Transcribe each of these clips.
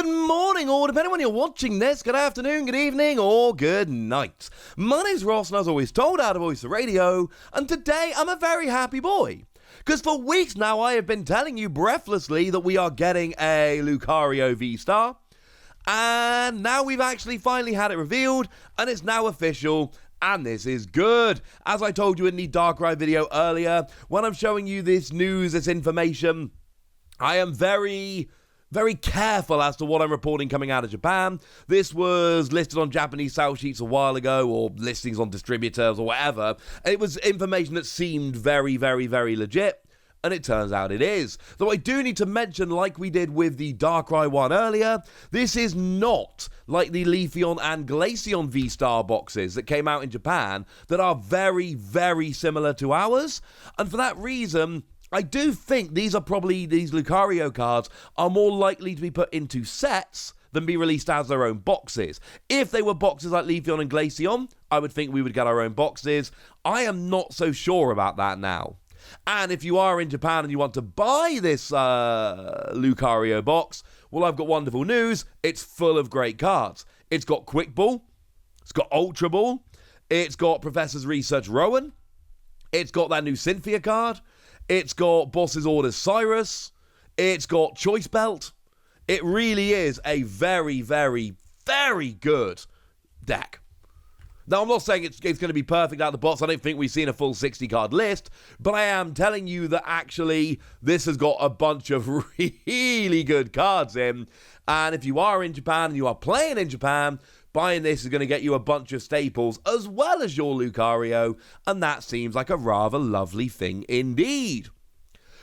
Good morning, or depending on when you're watching this, good afternoon, good evening, or good night. My name's Ross, and as always told, out of Voice of Radio, and today I'm a very happy boy. Because for weeks now I have been telling you breathlessly that we are getting a Lucario VSTAR, and now we've actually finally had it revealed, and it's now official. And this is good. As I told you in the Darkrai video earlier, when I'm showing you this news, this information, I am very careful as to what I'm reporting coming out of Japan. This was listed on Japanese sales sheets a while ago, or listings on distributors or whatever. It was information that seemed very legit, and it turns out it is. Though I do need to mention, like we did with the Darkrai one earlier, this is not like the Leafeon and Glaceon V-Star boxes that came out in Japan that are very similar to ours. And for that reason, I do think these Lucario cards are more likely to be put into sets than be released as their own boxes. If they were boxes like Leafeon and Glaceon, I would think we would get our own boxes. I am not so sure about that now. And if you are in Japan and you want to buy this Lucario box, well, I've got wonderful news. It's full of great cards. It's got Quick Ball. It's got Ultra Ball. It's got Professor's Research Rowan. It's got that new Cynthia card. It's got Boss's Orders Cyrus. It's got Choice Belt. It really is a very good deck. Now, I'm not saying it's going to be perfect out of the box. I don't think we've seen a full 60-card list. But I am telling you that actually this has got a bunch of really good cards in. And if you are in Japan and you are playing in Japan, buying this is going to get you a bunch of staples as well as your Lucario, and that seems like a rather lovely thing indeed.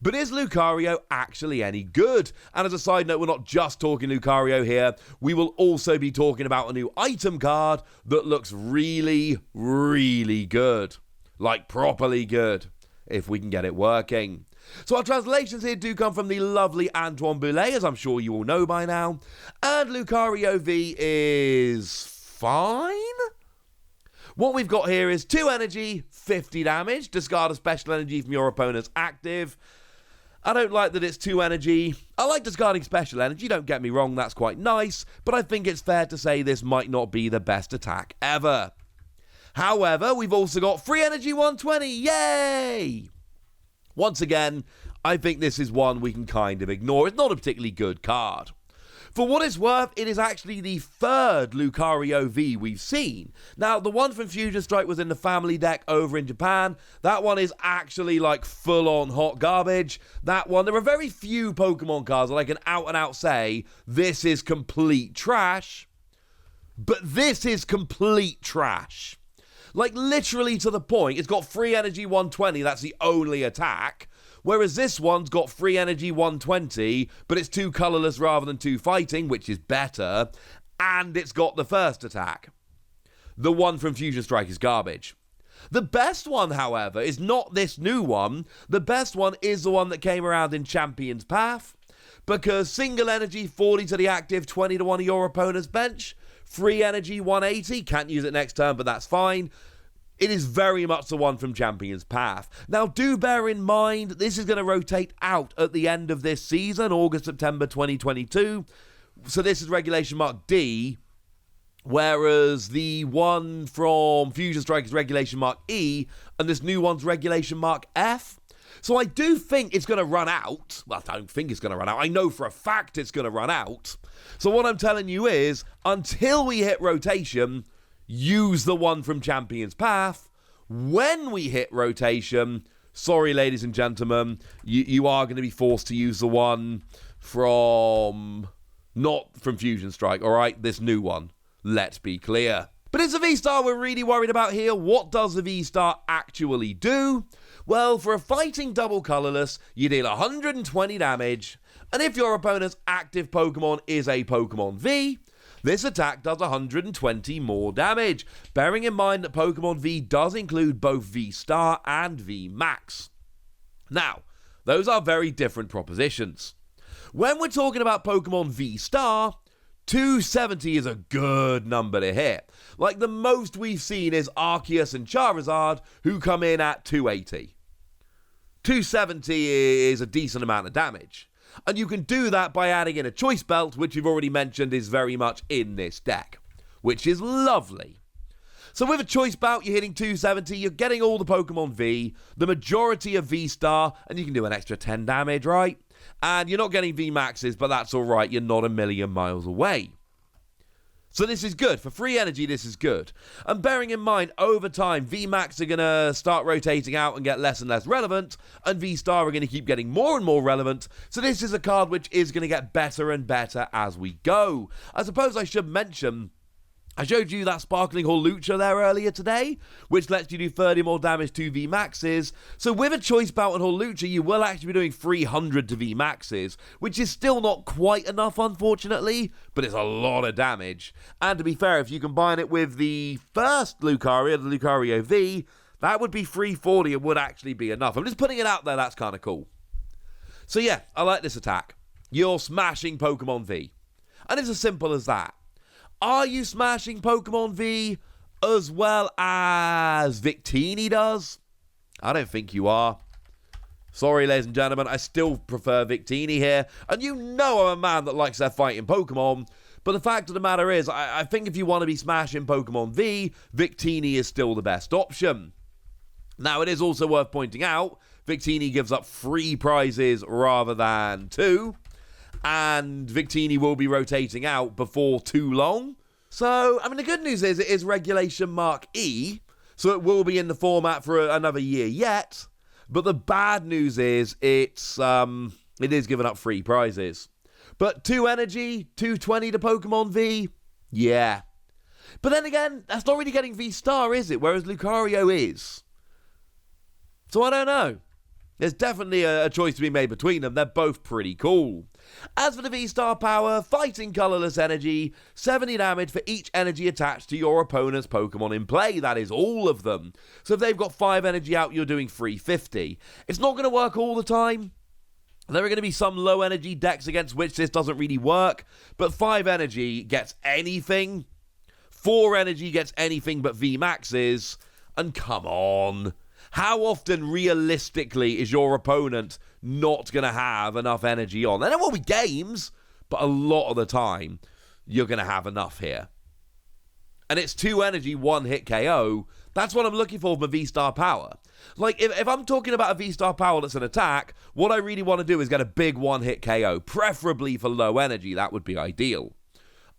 But is Lucario actually any good? And as a side note, we're not just talking Lucario here. We will also be talking about a new item card that looks really good. Like properly good, if we can get it working. So our translations here do come from the lovely Antoine Boulet, as I'm sure you all know by now. And Lucario V is fine? What we've got here is 2 energy, 50 damage. Discard a special energy from your opponent's active. I don't like that it's 2 energy. I like discarding special energy, don't get me wrong, that's quite nice. But I think it's fair to say this might not be the best attack ever. However, we've also got free energy 120, yay! Once again, I think this is one we can kind of ignore. It's not a particularly good card. For what it's worth, it is actually the third Lucario V we've seen. Now, the one from Fusion Strike was in the family deck over in Japan. That one is actually like full-on hot garbage. That one, there are very few Pokemon cards that I can out-and-out say, this is complete trash. But this is complete trash. Like, literally to the point, it's got free energy 120, that's the only attack. Whereas this one's got free energy 120, but it's 2 colourless rather than 2 fighting, which is better. And it's got the first attack. The one from Fusion Strike is garbage. The best one, however, is not this new one. The best one is the one that came around in Champion's Path. Because single energy, 40 to the active, 20 to one of your opponent's bench. Free energy 180, can't use it next turn, but that's fine. It is very much the one from Champion's Path. Now, do bear in mind, this is going to rotate out at the end of this season, August, September 2022. So this is Regulation Mark D, whereas the one from Fusion Strike is Regulation Mark E, and this new one's Regulation Mark F. So I do think it's going to run out. Well, I don't think it's going to run out. I know for a fact it's going to run out. So what I'm telling you is, until we hit rotation, use the one from Champion's Path. When we hit rotation, sorry, ladies and gentlemen, you are going to be forced to use the one from... not from Fusion Strike, all right? This new one. Let's be clear. But it's a V-Star we're really worried about here. What does the V-Star actually do? Well, for a fighting double colourless, you deal 120 damage, and if your opponent's active Pokemon is a Pokemon V, this attack does 120 more damage, bearing in mind that Pokemon V does include both V-Star and V-Max. Now, those are very different propositions. When we're talking about Pokemon V-Star, 270 is a good number to hit. Like, the most we've seen is Arceus and Charizard, who come in at 280. 270 is a decent amount of damage. And you can do that by adding in a choice belt, which we've already mentioned is very much in this deck, which is lovely. So with a choice belt, you're hitting 270, you're getting all the Pokemon V, the majority of V-Star, and you can do an extra 10 damage, right? And you're not getting V-Maxes, but that's alright, you're not a million miles away. So this is good. For free energy, this is good. And bearing in mind, over time, VMAX are going to start rotating out and get less and less relevant, and V-Star are going to keep getting more and more relevant, so this is a card which is going to get better and better as we go. I suppose I should mention, I showed you that Sparkling Hawlucha there earlier today, which lets you do 30 more damage to VMAXs. So with a choice bout on Hawlucha, you will actually be doing 300 to VMAXs, which is still not quite enough, unfortunately, but it's a lot of damage. And to be fair, if you combine it with the first Lucario, the Lucario V, that would be 340 and would actually be enough. I'm just putting it out there, that's kind of cool. So yeah, I like this attack. You're smashing Pokemon V. And it's as simple as that. Are you smashing Pokemon V as well as Victini does? I don't think you are. Sorry, ladies and gentlemen, I still prefer Victini here. And you know I'm a man that likes their fighting Pokemon. But the fact of the matter is, I think if you want to be smashing Pokemon V, Victini is still the best option. Now, it is also worth pointing out, Victini gives up 3 prizes rather than 2. And Victini will be rotating out before too long. So, I mean, the good news is it is Regulation Mark E, so it will be in the format for another year yet. But the bad news is it is giving up 3 prizes. But 2 energy, 220 to Pokemon V, yeah. But then again, that's not really getting V-Star, is it? Whereas Lucario is. So I don't know. There's definitely a choice to be made between them. They're both pretty cool. As for the V-Star power, fighting colorless energy, 70 damage for each energy attached to your opponent's Pokemon in play. That is all of them. So if they've got 5 energy out, you're doing 350. It's not going to work all the time. There are going to be some low energy decks against which this doesn't really work, but 5 energy gets anything. 4 energy gets anything but V-Maxes. And come on. How often, realistically, is your opponent not going to have enough energy on? And there will be games, but a lot of the time, you're going to have enough here. And it's 2 energy, 1 hit KO. That's what I'm looking for with V-Star power. Like, if I'm talking about a V-Star power that's an attack, what I really want to do is get a big 1 hit KO, preferably for low energy. That would be ideal.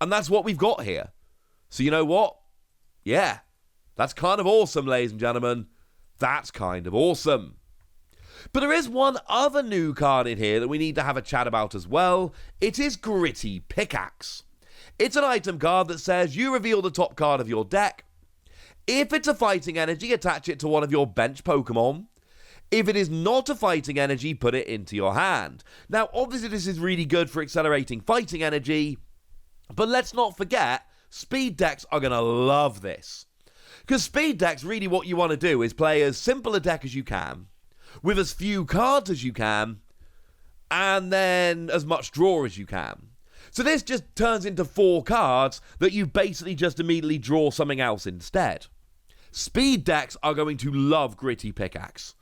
And that's what we've got here. So you know what? Yeah, that's kind of awesome, ladies and gentlemen. That's kind of awesome. But there is one other new card in here that we need to have a chat about as well. It is Gritty Pickaxe. It's an item card that says you reveal the top card of your deck. If it's a fighting energy, attach it to one of your bench Pokemon. If it is not a fighting energy, put it into your hand. Now, obviously this is really good for accelerating fighting energy, but let's not forget, speed decks are going to love this. Because speed decks, really what you want to do is play as simple a deck as you can, with as few cards as you can, and then as much draw as you can. So this just turns into 4 cards that you basically just immediately draw something else instead. Speed decks are going to love Gritty Pickaxe.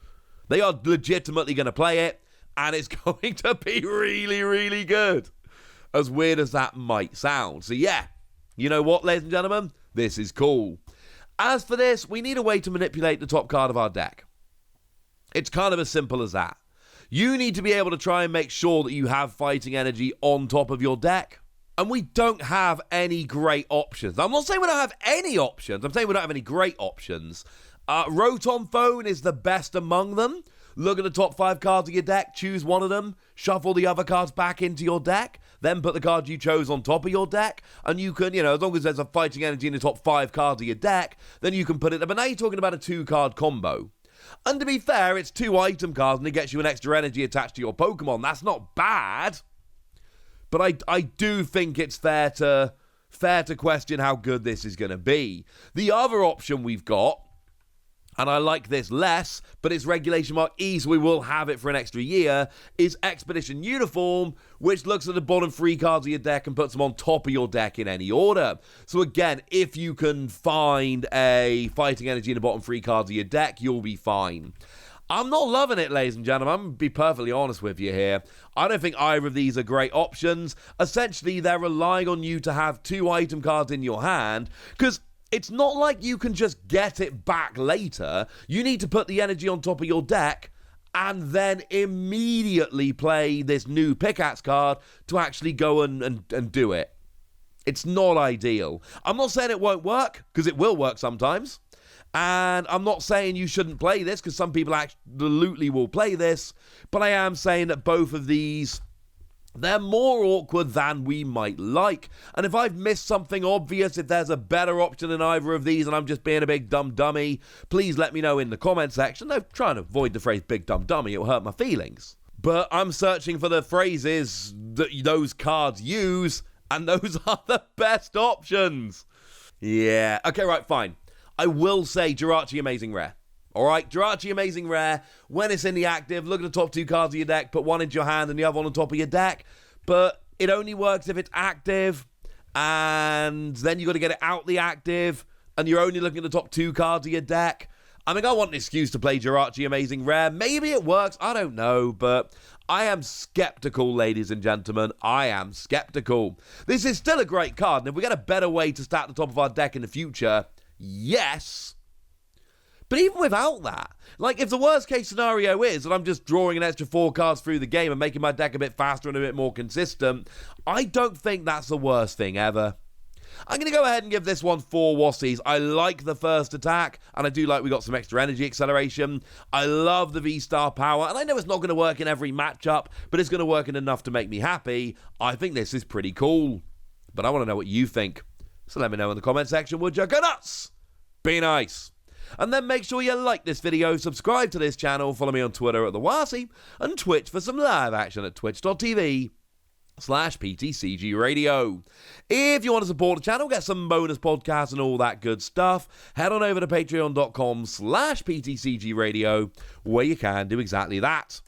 They are legitimately going to play it, and it's going to be really, really good. As weird as that might sound. So yeah, you know what, ladies and gentlemen? This is cool. As for this, we need a way to manipulate the top card of our deck. It's kind of as simple as that. You need to be able to try and make sure that you have fighting energy on top of your deck. And we don't have any great options. I'm not saying we don't have any options. I'm saying we don't have any great options. Rotom Phone is the best among them. Look at the top 5 cards of your deck, choose one of them, shuffle the other cards back into your deck, then put the card you chose on top of your deck, and you can, as long as there's a fighting energy in the top 5 cards of your deck, then you can put it there. But now you're talking about a 2-card combo. And to be fair, it's 2 item cards and it gets you an extra energy attached to your Pokemon. That's not bad. But I do think it's fair to question how good this is going to be. The other option we've got, and I like this less, but it's Regulation Mark E, so we will have it for an extra year, is Expedition Uniform, which looks at the bottom 3 cards of your deck and puts them on top of your deck in any order. So again, if you can find a fighting energy in the bottom 3 cards of your deck, you'll be fine. I'm not loving it, ladies and gentlemen. I'm going to be perfectly honest with you here. I don't think either of these are great options. Essentially, they're relying on you to have 2 item cards in your hand, because it's not like you can just get it back later. You need to put the energy on top of your deck and then immediately play this new pickaxe card to actually go and do it. It's not ideal. I'm not saying it won't work, because it will work sometimes. And I'm not saying you shouldn't play this, because some people absolutely will play this. But I am saying that both of these, they're more awkward than we might like. And if I've missed something obvious, if there's a better option than either of these and I'm just being a big dumb dummy, please let me know in the comment section. I'm trying to avoid the phrase big dumb dummy. It'll hurt my feelings. But I'm searching for the phrases that those cards use, and those are the best options. Yeah. Okay, right, fine. I will say Jirachi Amazing Rare. Alright, Jirachi Amazing Rare, when it's in the active, look at the top 2 cards of your deck, put one into your hand and the other one on top of your deck. But it only works if it's active, and then you got to get it out the active, and you're only looking at the top 2 cards of your deck. I mean, I want an excuse to play Jirachi Amazing Rare. Maybe it works, I don't know, but I am skeptical, ladies and gentlemen. I am skeptical. This is still a great card, and if we get a better way to stack the top of our deck in the future, yes. But even without that, like, if the worst case scenario is that I'm just drawing an extra 4 cards through the game and making my deck a bit faster and a bit more consistent, I don't think that's the worst thing ever. I'm going to go ahead and give this one 4 Wassies. I like the first attack, and I do like we got some extra energy acceleration. I love the V-Star power, and I know it's not going to work in every matchup, but it's going to work in enough to make me happy. I think this is pretty cool. But I want to know what you think. So let me know in the comment section, would you? Go nuts! Be nice! And then make sure you like this video, subscribe to this channel, follow me on Twitter at TheWassie, and Twitch for some live action at twitch.tv/PTCG Radio. If you want to support the channel, get some bonus podcasts and all that good stuff, head on over to patreon.com/PTCG Radio, where you can do exactly that.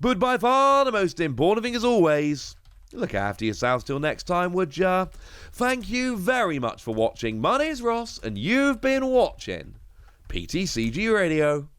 But by far the most important thing as always, look after yourselves till next time, would ya? Thank you very much for watching. My name's Ross, and you've been watching PTCG Radio.